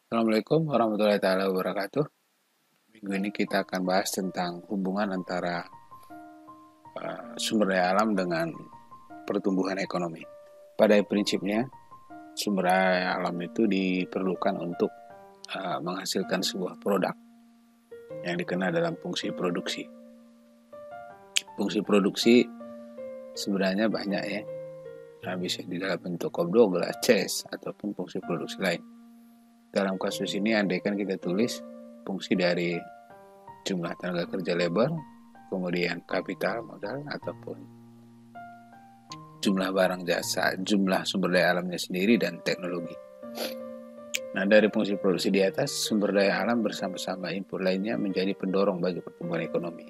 Assalamualaikum warahmatullahi taala wabarakatuh. Minggu ini kita akan bahas tentang hubungan antara sumber daya alam dengan pertumbuhan ekonomi. Pada prinsipnya, sumber daya alam itu diperlukan untuk menghasilkan sebuah produk yang dikenal dalam fungsi produksi. Fungsi produksi sebenarnya banyak ya. Bisa di dalam bentuk kobdo, gelas, ces, ataupun fungsi produksi lain. Dalam kasus ini, andaikan kita tulis fungsi dari jumlah tenaga kerja labor, kemudian kapital modal, ataupun jumlah barang jasa, jumlah sumber daya alamnya sendiri, dan teknologi. Nah, dari fungsi produksi di atas, sumber daya alam bersama-sama input lainnya menjadi pendorong bagi pertumbuhan ekonomi,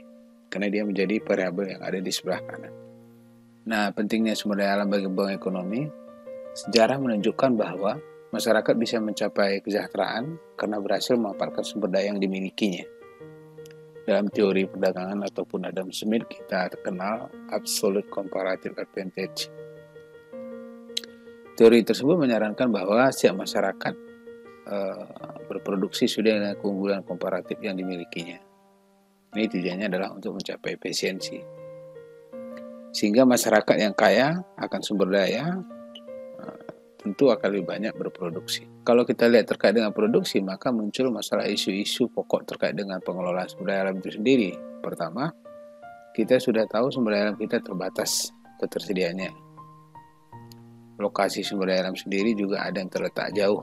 karena dia menjadi variabel yang ada di sebelah kanan. Nah, pentingnya sumber daya alam bagi pertumbuhan ekonomi, sejarah menunjukkan bahwa masyarakat bisa mencapai kesejahteraan karena berhasil memanfaatkan sumber daya yang dimilikinya. Dalam teori perdagangan ataupun Adam Smith, kita terkenal absolute comparative advantage. Teori tersebut menyarankan bahwa setiap masyarakat berproduksi sudah dengan keunggulan komparatif yang dimilikinya. Ini tujuannya adalah untuk mencapai efisiensi. Sehingga masyarakat yang kaya akan sumber daya tentu akan lebih banyak berproduksi. Kalau kita lihat terkait dengan produksi, maka muncul masalah isu-isu pokok terkait dengan pengelolaan sumber daya alam itu sendiri. Pertama, kita sudah tahu sumber daya alam kita terbatas ketersediaannya. Lokasi sumber daya alam sendiri juga ada yang terletak jauh.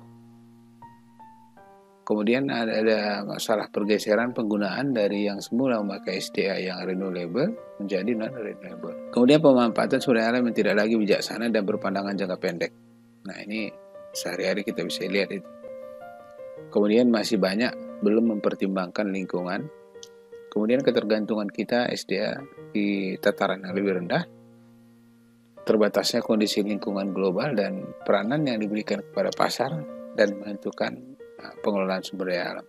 Kemudian ada masalah pergeseran penggunaan dari yang semula memakai SDA yang renewable menjadi non-renewable. Kemudian pemanfaatan sumber daya alam yang tidak lagi bijaksana dan berpandangan jangka pendek. Nah, ini sehari-hari kita bisa lihat itu. Kemudian masih banyak belum mempertimbangkan lingkungan. Kemudian ketergantungan kita SDA di tataran yang lebih rendah, terbatasnya kondisi lingkungan global dan peranan yang diberikan kepada pasar dan menentukan pengelolaan sumber daya alam.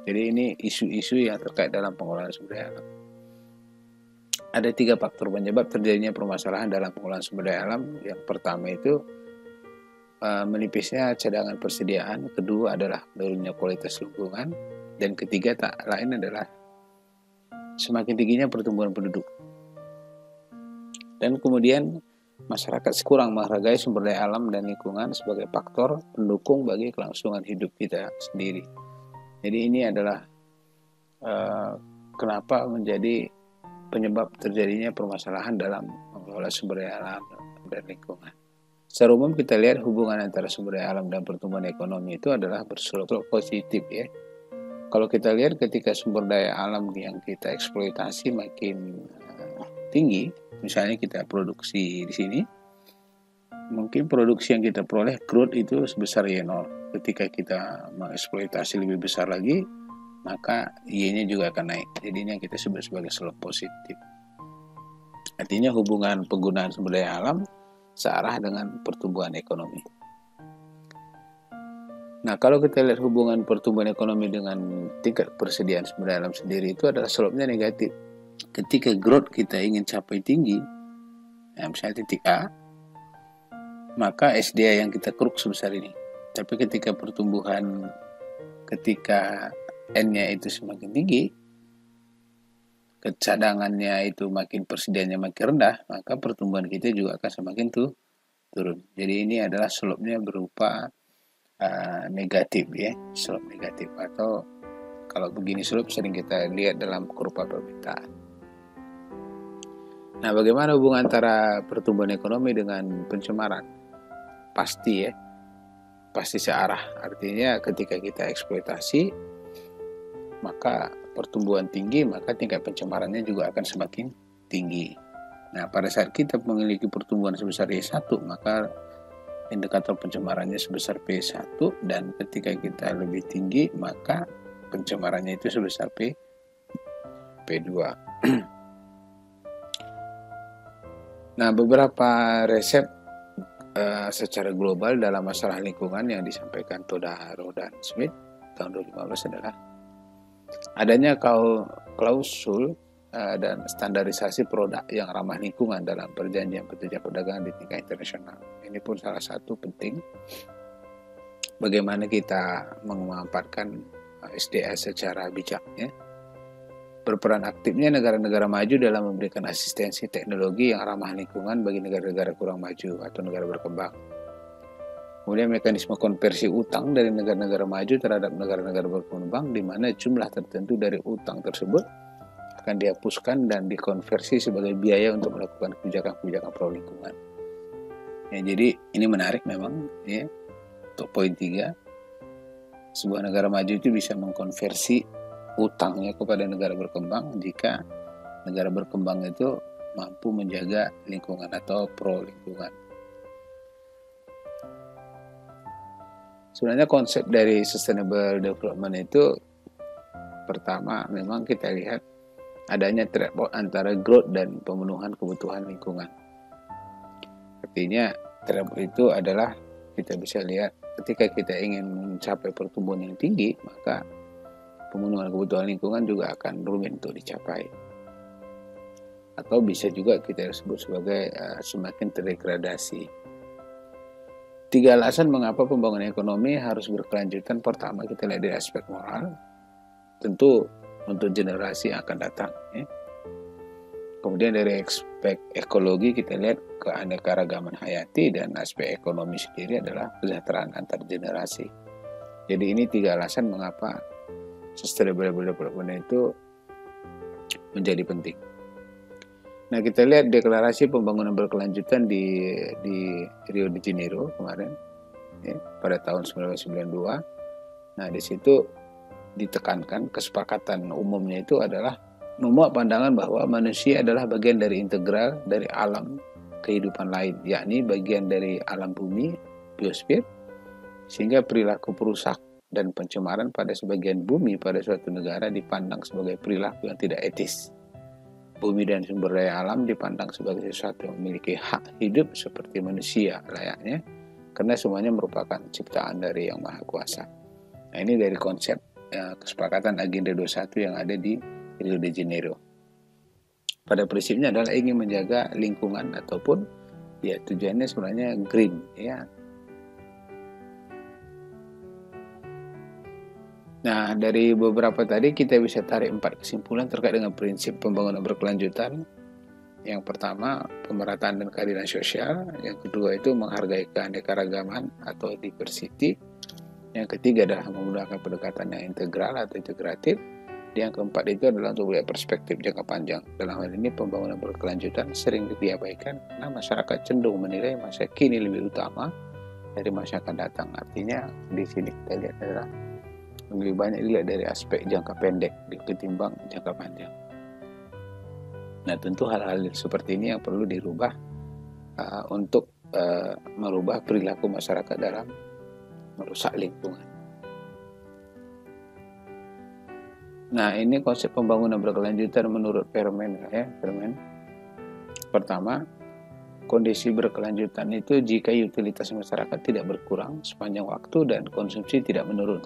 Jadi ini isu-isu yang terkait dalam pengelolaan sumber daya alam. Ada 3 faktor penyebab terjadinya permasalahan dalam pengelolaan sumber daya alam. Yang pertama itu menipisnya cadangan persediaan, kedua adalah menurunnya kualitas lingkungan, dan ketiga tak lain adalah semakin tingginya pertumbuhan penduduk. Dan kemudian masyarakat kurang menghargai sumber daya alam dan lingkungan sebagai faktor pendukung bagi kelangsungan hidup kita sendiri. Jadi ini adalah kenapa menjadi penyebab terjadinya permasalahan dalam mengelola sumber daya alam dan lingkungan. Secara umum kita lihat hubungan antara sumber daya alam dan pertumbuhan ekonomi itu adalah bersifat positif ya. Kalau kita lihat ketika sumber daya alam yang kita eksploitasi makin tinggi, misalnya kita produksi di sini, mungkin produksi yang kita peroleh crude itu sebesar Y0. Ketika kita mengeksploitasi lebih besar lagi, maka Y-nya juga akan naik. Jadi ini yang kita sebut sebagai slope positif. Artinya hubungan penggunaan sumber daya alam searah dengan pertumbuhan ekonomi. Nah, kalau kita lihat hubungan pertumbuhan ekonomi dengan tingkat persediaan sumber daya alam sendiri, itu adalah slope-nya negatif. Ketika growth kita ingin capai tinggi, misalnya titik A, maka SDA yang kita keruk sebesar ini. Tapi ketika pertumbuhan, ketika N-nya itu semakin tinggi, cadangannya itu makin persediaannya makin rendah, maka pertumbuhan kita juga akan semakin turun. Jadi ini adalah slope-nya berupa negatif ya, slope negatif, atau kalau begini slope sering kita lihat dalam kurva permintaan. Nah, bagaimana hubungan antara pertumbuhan ekonomi dengan pencemaran? Pasti ya, pasti searah. Artinya ketika kita eksploitasi, maka pertumbuhan tinggi, maka tingkat pencemarannya juga akan semakin tinggi. Nah, pada saat kita memiliki pertumbuhan sebesar Y1, maka indikator pencemarannya sebesar P1, dan ketika kita lebih tinggi, maka pencemarannya itu sebesar P2. Nah, beberapa resep secara global dalam masalah lingkungan yang disampaikan Todaro dan Smith tahun 2015 adalah adanya klausul dan standarisasi produk yang ramah lingkungan dalam perjanjian perdagangan di tingkat internasional. Ini pun salah satu penting bagaimana kita memanfaatkan SDA secara bijak, ya. Berperan aktifnya negara-negara maju dalam memberikan asistensi teknologi yang ramah lingkungan bagi negara-negara kurang maju atau negara berkembang. Kemudian mekanisme konversi utang dari negara-negara maju terhadap negara-negara berkembang, di mana jumlah tertentu dari utang tersebut akan dihapuskan dan dikonversi sebagai biaya untuk melakukan kebijakan-kebijakan pro lingkungan. Ya, jadi ini menarik memang, ya. Untuk poin 3, sebuah negara maju itu bisa mengkonversi utangnya kepada negara berkembang jika negara berkembang itu mampu menjaga lingkungan atau pro lingkungan. Sebenarnya konsep dari sustainable development itu, pertama memang kita lihat adanya trade-off antara growth dan pemenuhan kebutuhan lingkungan. Artinya trade-off itu adalah, kita bisa lihat ketika kita ingin mencapai pertumbuhan yang tinggi, maka pemenuhan kebutuhan lingkungan juga akan rumit untuk dicapai. Atau bisa juga kita sebut sebagai semakin terdegradasi. 3 alasan mengapa pembangunan ekonomi harus berkelanjutan. Pertama, kita lihat dari aspek moral, tentu untuk generasi yang akan datang, ya. Kemudian dari aspek ekologi kita lihat keanekaragaman hayati, dan aspek ekonomi sendiri adalah kesejahteraan antar generasi. Jadi ini 3 alasan mengapa sustainable development itu menjadi penting. Nah, kita lihat deklarasi pembangunan berkelanjutan di Rio de Janeiro kemarin, ya, pada tahun 1992. Nah, di situ ditekankan kesepakatan umumnya itu adalah memuat pandangan bahwa manusia adalah bagian dari integral dari alam kehidupan lain, yakni bagian dari alam bumi, biosfer, sehingga perilaku perusak dan pencemaran pada sebagian bumi pada suatu negara dipandang sebagai perilaku yang tidak etis. Bumi dan sumber daya alam dipandang sebagai sesuatu yang memiliki hak hidup seperti manusia layaknya, karena semuanya merupakan ciptaan dari Yang Maha Kuasa. Nah, ini dari konsep kesepakatan Agenda 21 yang ada di Rio de Janeiro. Pada prinsipnya adalah ingin menjaga lingkungan, ataupun ya tujuannya sebenarnya green, ya. Nah, dari beberapa tadi kita bisa tarik 4 kesimpulan terkait dengan prinsip pembangunan berkelanjutan. Yang pertama, pemerataan dan keadilan sosial. Yang kedua itu menghargai keanekaragaman atau diversity. Yang ketiga adalah menggunakan pendekatan yang integral atau integratif. Yang keempat itu adalah untuk melihat perspektif jangka panjang. Dalam hal ini pembangunan berkelanjutan sering diabaikan karena masyarakat cenderung menilai masa kini lebih utama dari masa akan datang. Artinya di sini kita lihat adalah lebih banyak dilihat dari aspek jangka pendek ketimbang jangka panjang. Nah, tentu hal-hal seperti ini yang perlu dirubah untuk merubah perilaku masyarakat dalam merusak lingkungan. Nah, ini konsep pembangunan berkelanjutan menurut Perman, ya, Perman. Pertama, kondisi berkelanjutan itu jika utilitas masyarakat tidak berkurang sepanjang waktu dan konsumsi tidak menurun.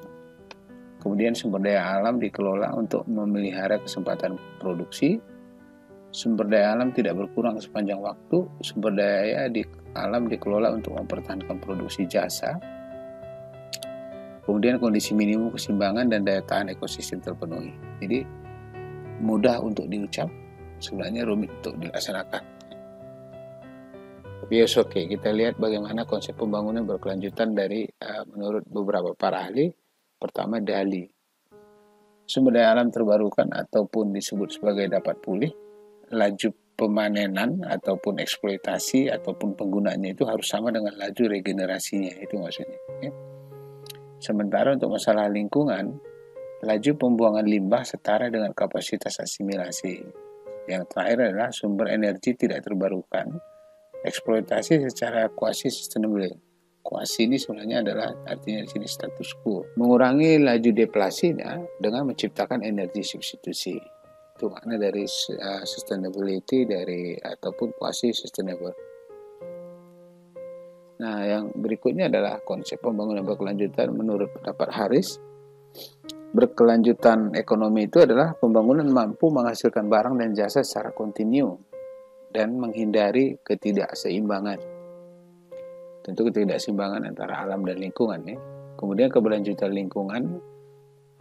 Kemudian sumber daya alam dikelola untuk memelihara kesempatan produksi. Sumber daya alam tidak berkurang sepanjang waktu. Sumber daya alam dikelola untuk mempertahankan produksi jasa. Kemudian kondisi minimum keseimbangan dan daya tahan ekosistem terpenuhi. Jadi mudah untuk diucap, sebenarnya rumit untuk dilaksanakan. Tapi oke, kita lihat bagaimana konsep pembangunan berkelanjutan dari menurut beberapa para ahli. Pertama, DALI. Sumber daya alam terbarukan ataupun disebut sebagai dapat pulih, laju pemanenan ataupun eksploitasi ataupun penggunaannya itu harus sama dengan laju regenerasinya, itu maksudnya, ya. Sementara untuk masalah lingkungan, laju pembuangan limbah setara dengan kapasitas asimilasi. Yang terakhir adalah sumber energi tidak terbarukan, eksploitasi secara quasi-sustainable. Kuasi ini sebenarnya adalah artinya di sini status quo. Mengurangi laju deflasinya dengan menciptakan energi substitusi. Itu makna dari sustainability ataupun quasi sustainable. Nah, yang berikutnya adalah konsep pembangunan berkelanjutan menurut pendapat Harris. Berkelanjutan ekonomi itu adalah pembangunan mampu menghasilkan barang dan jasa secara kontinu dan menghindari ketidakseimbangan. Tentu ketidakseimbangan antara alam dan lingkungan, ya. Kemudian keberlanjutan lingkungan,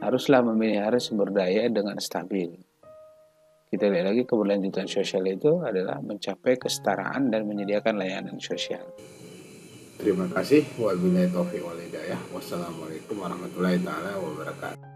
haruslah memelihara sumber daya dengan stabil. Kita lihat lagi keberlanjutan sosial itu adalah mencapai kesetaraan dan menyediakan layanan sosial. Terima kasih. Wabillahi taufiq wal hidayah. Wassalamualaikum warahmatullahi taala wabarakatuh.